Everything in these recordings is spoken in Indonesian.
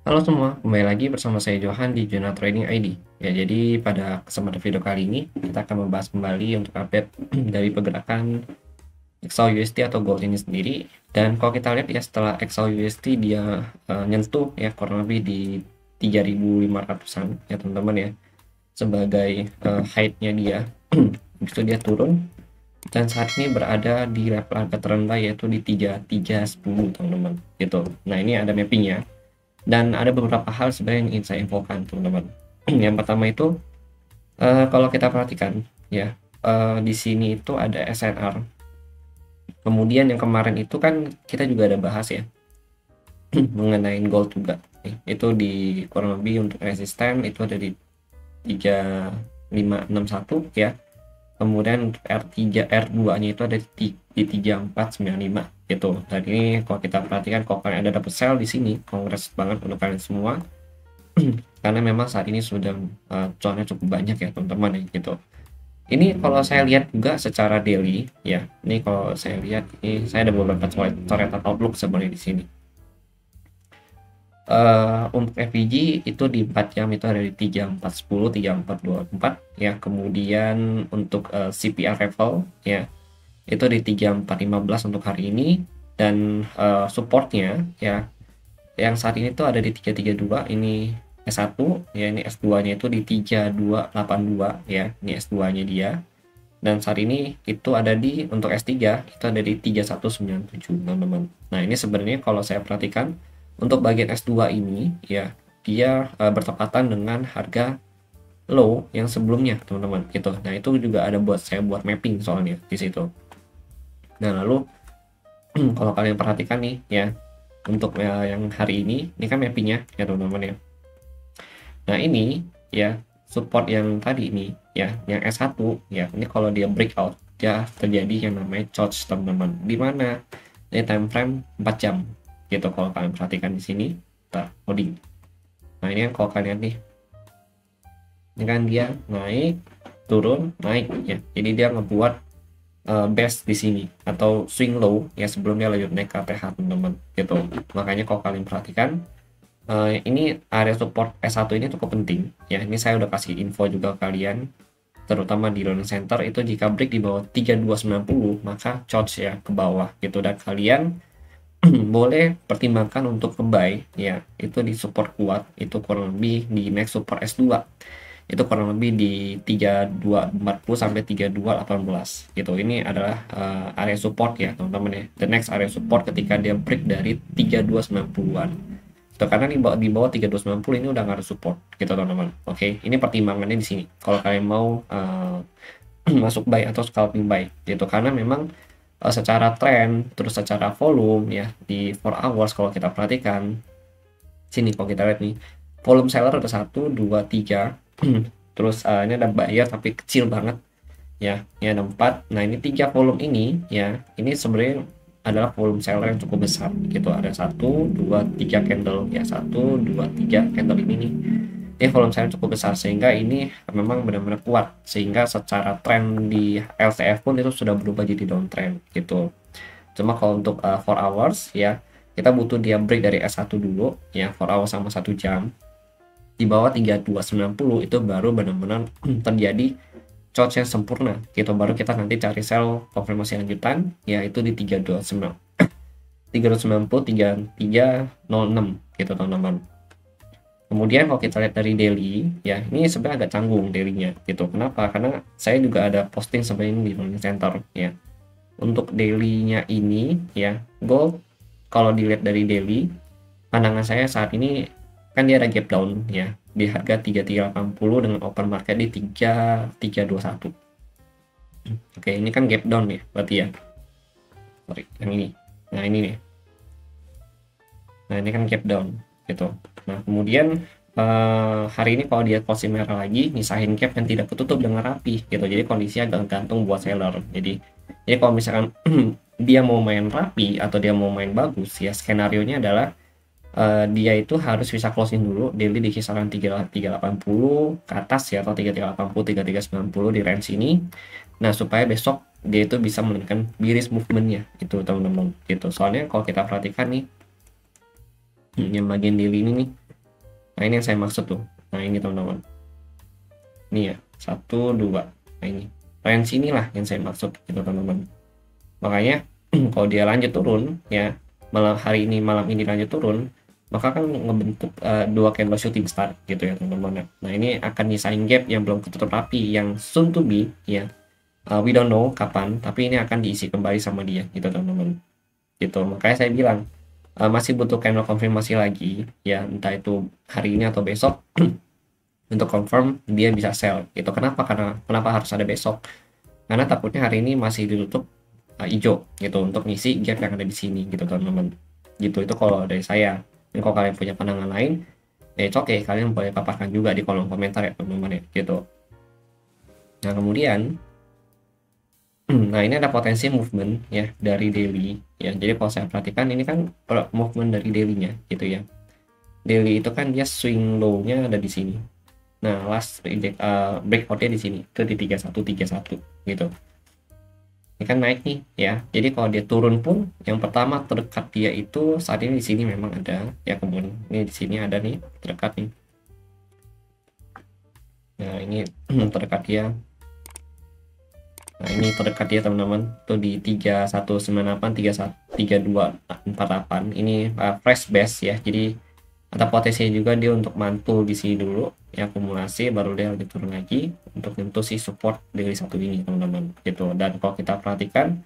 Halo semua, kembali lagi bersama saya Johan di Juna Trading ID. Ya, jadi pada kesempatan video kali ini kita akan membahas kembali untuk update dari pergerakan XAU USD atau gold ini sendiri. Dan kalau kita lihat ya setelah XAU USD dia nyentuh ya kurang lebih di 3.500-an ya teman-teman ya sebagai height-nya dia. Itu dia turun dan saat ini berada di level harga terendah yaitu di 3310 teman-teman gitu. Nah, ini ada mappingnya. Dan ada beberapa hal sebenarnya yang ingin saya infokan teman-teman. Yang pertama itu kalau kita perhatikan ya di sini itu ada SNR. Kemudian yang kemarin itu kan kita juga ada bahas ya mengenai gold juga. Itu di kurang lebih untuk resisten itu ada di 3561 ya. Kemudian untuk R3 R2-nya itu ada di 3495 gitu. Dan ini kalau kita perhatikan kalau kalian ada dapat sell di sini, kongres banget untuk kalian semua. Karena memang saat ini sudah cuannya cukup banyak ya teman-teman ya gitu. Ini kalau saya lihat juga secara daily ya. Ini kalau saya lihat ini saya ada beberapa coretan outlook sebenarnya di sini. Untuk FVG itu di 4 jam itu ada di 3410 3424 ya. Kemudian untuk CPR level ya itu di 3415 untuk hari ini dan supportnya ya yang saat ini tuh ada di 332. Ini S1 ya, ini S2 nya itu di 3282 ya, ini S2 nya dia. Dan saat ini itu ada di untuk S3 itu ada di 3197 teman-teman. Nah, ini sebenarnya kalau saya perhatikan untuk bagian S2 ini ya dia bertepatan dengan harga low yang sebelumnya teman-teman gitu. Nah, itu juga ada buat saya buat mapping soalnya di situ. Nah, lalu kalau kalian perhatikan nih ya untuk yang hari ini kan mappingnya ya teman-teman ya. Nah, ini ya support yang tadi ini ya yang S1 ya, ini kalau dia breakout dia terjadi yang namanya charge teman-teman, di mana ini time frame 4 jam gitu. Kalau kalian perhatikan di sini kita loading. Nah, ini kan kalau kalian nih ini kan dia naik turun naik ya, jadi dia ngebuat best di sini atau swing low ya sebelumnya lanjut naik ke ATH teman-teman gitu. Makanya kalau kalian perhatikan ini area support S1 ini cukup penting ya. Ini saya udah kasih info juga ke kalian terutama di learning center itu jika break di bawah 3290 maka charge ya ke bawah gitu, dan kalian boleh pertimbangkan untuk ke buy ya itu di support kuat itu kurang lebih di next support S2 itu kurang lebih di 3240 sampai 3218 gitu. Ini adalah area support ya teman-teman ya. The next area support ketika dia break dari 3290-an. Itu karena di bawah 3290 ini udah nggak ada support gitu teman-teman. Oke, ini pertimbangannya di sini. Kalau kalian mau masuk buy atau scalping buy gitu, karena memang secara trend terus secara volume ya di 4 hours kalau kita perhatikan sini, kalau kita lihat nih volume seller ada 1 2 3 terus ini ada buyer tapi kecil banget ya, ini ada 4. Nah, ini 3 volume ini ya ini sebenarnya adalah volume seller yang cukup besar gitu. Ada 1 2 3 candle ya, 1 2 3 candle ini nih, ini volume seller cukup besar sehingga ini memang benar-benar kuat, sehingga secara tren di LTF pun itu sudah berubah jadi downtrend gitu. Cuma kalau untuk 4 hours ya kita butuh dia break dari S1 dulu ya, 4 hours sama 1 jam di bawah 3290 itu baru benar-benar terjadi charge yang sempurna gitu. Baru kita nanti cari sell konfirmasi lanjutan yaitu di 329 390 3306 gitu teman-teman. Kemudian kalau kita lihat dari daily ya ini sebenarnya agak canggung dailynya gitu. Kenapa? Karena saya juga ada posting sebenarnya ini di learning center ya. Untuk dailynya ini ya gold kalau dilihat dari daily pandangan saya saat ini kan dia ada gap down ya di harga 3380 dengan open market di 3321. Oke, ini kan gap down ya berarti ya. Sorry, yang ini. Nah, ini nih. Nah, ini kan gap down gitu. Nah, kemudian hari ini kalau dia closing merah lagi misahin gap yang tidak ketutup dengan rapi gitu. Jadi kondisinya agak gantung buat seller. Jadi kalau misalkan dia mau main rapi atau dia mau main bagus ya, skenario nya adalah dia itu harus bisa closing dulu daily di kisaran 3380 ke atas ya, atau 3380 3390 di range ini. Nah, supaya besok dia itu bisa menekan bearish movementnya itu teman-teman gitu. Soalnya kalau kita perhatikan nih yang bagian daily ini nih Nah ini yang saya maksud tuh. Nah ini teman-teman, ini ya 1 2. Nah ini range inilah yang saya maksud gitu teman-teman. Makanya kalau dia lanjut turun ya, malam ini lanjut turun, maka kan ngebentuk dua candle shooting star gitu ya teman-teman. Nah ini akan nyisain gap yang belum ketutup rapi, yang soon to be ya. We don't know kapan, tapi ini akan diisi kembali sama dia gitu teman-teman. Gitu, makanya saya bilang masih butuh candle konfirmasi lagi ya, entah itu hari ini atau besok untuk confirm dia bisa sell gitu. Kenapa harus ada besok? Karena takutnya hari ini masih ditutup hijau gitu untuk ngisi gap yang ada di sini gitu teman-teman. Gitu, itu kalau dari saya. Dan kalau kalian punya pandangan lain, ya oke, kalian boleh paparkan juga di kolom komentar ya teman-teman ya gitu. Nah kemudian nah ini ada potensi movement ya dari daily ya. Jadi kalau saya perhatikan ini kan movement dari dailynya gitu ya. Daily itu kan dia swing low-nya ada di sini. Nah last breakout-nya di sini itu di 3131 gitu. Ini kan naik nih ya. Jadi kalau dia turun pun yang pertama terdekat dia itu saat ini di sini memang ada ya, kemudian ini di sini ada nih terdekat nih. Nah ini terdekat dia. Nah ini terdekat ya teman-teman, tuh di 3198 3248 ini fresh base ya. Jadi ada potensi juga dia untuk mantul di sini dulu ya, akumulasi, baru dia lagi turun lagi untuk nyentuh si support dari satu ini teman-teman gitu. Dan kalau kita perhatikan,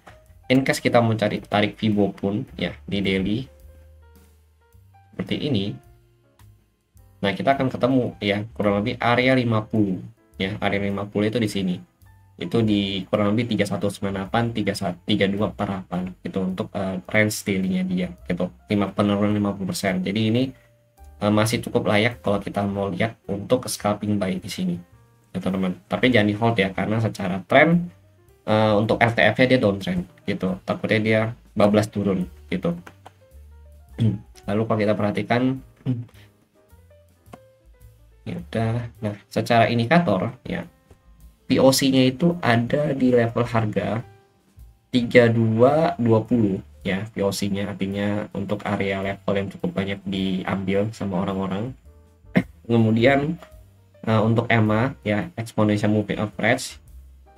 in case kita mencari tarik Fibo pun ya di daily seperti ini, nah kita akan ketemu ya kurang lebih area 50 ya. Area 50 itu di sini, itu di kurang lebih 3198 3248 gitu untuk range daily-nya dia gitu, penurunan 50%. Jadi ini masih cukup layak kalau kita mau lihat untuk scalping buy di sini ya teman-teman. Tapi jangan di hold ya, karena secara trend untuk LTF-nya dia downtrend gitu, takutnya dia bablas turun gitu. Lalu kalau kita perhatikan ya udah, nah secara indikator ya POC-nya itu ada di level harga 3220 ya. POC-nya artinya untuk area level yang cukup banyak diambil sama orang-orang. Kemudian untuk EMA ya, exponential moving average,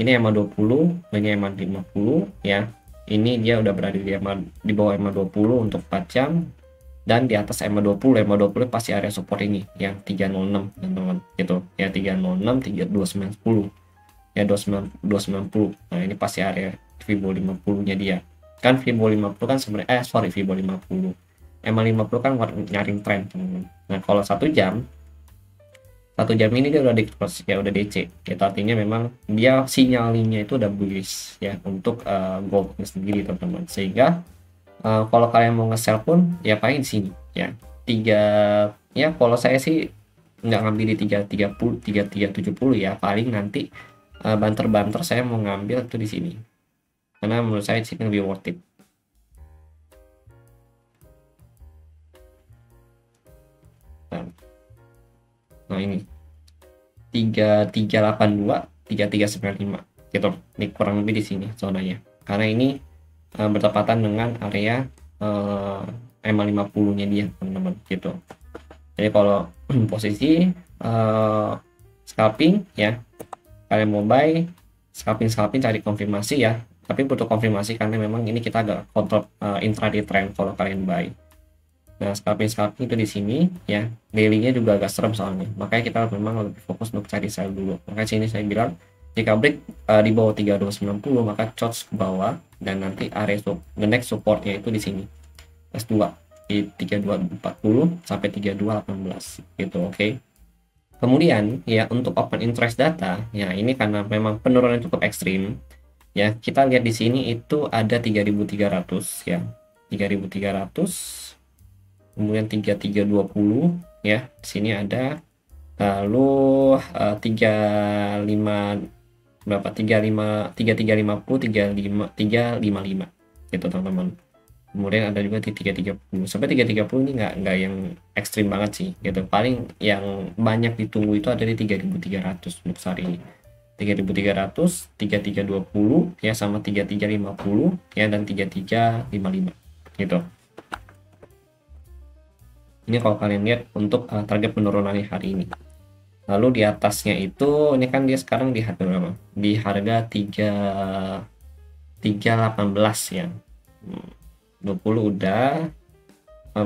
ini EMA 20, ini EMA 50 ya. Ini dia udah berada di bawah EMA 20 untuk 4 jam, dan di atas EMA 20. EMA 20 pasti area support ini yang 306 teman-teman gitu ya, 306 2910 ya, 290. Nah ini pasti area Fibo 50 nya dia. Kan Fibo 50 kan sebenarnya Fibo 50 emang 50 kan nyaring tren teman-teman. Nah kalau satu jam ini dia udah di cross ya, udah DC itu artinya memang dia sinyalnya itu udah bullish ya untuk goldnya sendiri teman-teman. Sehingga kalau kalian mau nge-sell pun ya paling di sini ya, tiga ya. Kalau saya sih nggak ngambil di 330 3370 ya, paling nanti banter-banter saya mau ngambil tuh di sini, karena menurut saya di sini lebih worth it. Nah ini 3382 3395 gitu, ini kurang lebih di sini zonanya, karena ini bertepatan dengan area EMA 50 nya dia teman-teman gitu. Jadi kalau posisi scalping ya, kalian mau buy scalping cari konfirmasi ya, tapi butuh konfirmasi karena memang ini kita agak kontrol intraday trend kalau kalian buy. Nah scalping itu di sini ya, daily-nya juga agak serem soalnya, makanya kita memang lebih fokus untuk cari sell dulu. Makanya sini saya bilang jika break di bawah 3290 maka charge ke bawah, dan nanti area the next supportnya itu di sini S2 di 3240 sampai 3218 gitu. Oke. Kemudian ya untuk open interest data ya, ini karena memang penurunan cukup ekstrim ya, kita lihat di sini itu ada 3300 ya, 3300, kemudian 3320 ya, di sini ada, lalu 35 berapa, 355 gitu teman-teman. Kemudian ada juga di 330 sampai 330, ini nggak yang ekstrim banget sih gitu. Paling yang banyak ditunggu itu ada di 3300 untuk saat ini, 3300, 3320 ya, sama 3350 ya, dan 3355 gitu. Ini kalau kalian lihat untuk target penurunannya hari ini. Lalu di atasnya itu ini kan dia sekarang di harga berapa? Di harga 318 ya. 20 udah,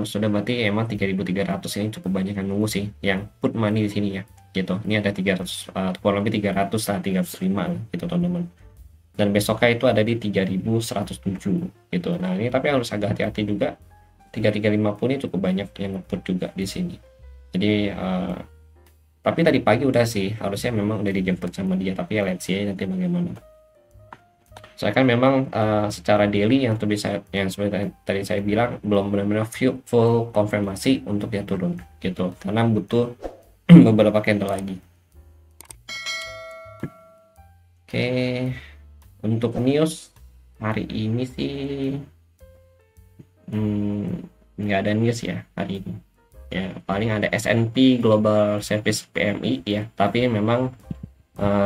sudah, berarti emang 3.300 ini cukup banyak yang nunggu sih yang put money di sini ya gitu. Ini ada 300, kurang lebih 300 lah, 305 gitu teman-teman. Dan besoknya itu ada di 3.107 gitu. Nah ini tapi harus agak hati-hati juga, 3350 ini cukup banyak yang nge-put juga di sini. Jadi tapi tadi pagi udah sih, harusnya memang udah dijemput sama dia, tapi ya let's see nanti bagaimana. Saya kan memang secara daily yang seperti tadi saya bilang belum benar-benar full konfirmasi untuk dia turun gitu, karena butuh beberapa candle lagi. Oke, untuk news hari ini sih nggak ada news ya hari ini. Ya paling ada S&P Global Service PMI ya, tapi memang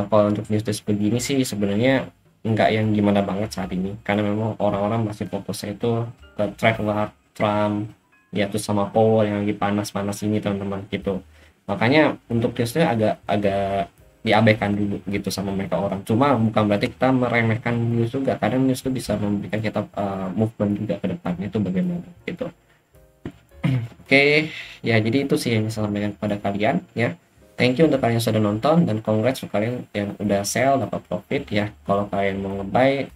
kalau untuk news begini sih sebenarnya nggak yang gimana banget saat ini, karena memang orang-orang masih fokusnya itu ke trade war Trump ya, terus sama Powell yang lagi panas-panas ini teman-teman gitu. Makanya untuk newsnya agak diabaikan dulu gitu sama mereka orang. Cuma bukan berarti kita meremehkan news juga, kadang news itu bisa memberikan kita movement juga ke depannya itu bagaimana gitu. Oke, ya jadi itu sih yang saya sampaikan kepada kalian ya. Thank you untuk kalian yang sudah nonton, dan congrats untuk kalian yang udah sell dapat profit ya. Kalau kalian mau nge-buy,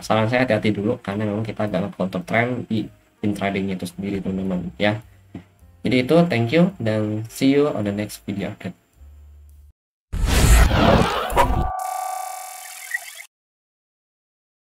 saran saya hati-hati dulu karena memang kita agak counter trend di intradingnya itu sendiri teman-teman ya. Jadi itu thank you dan see you on the next video update.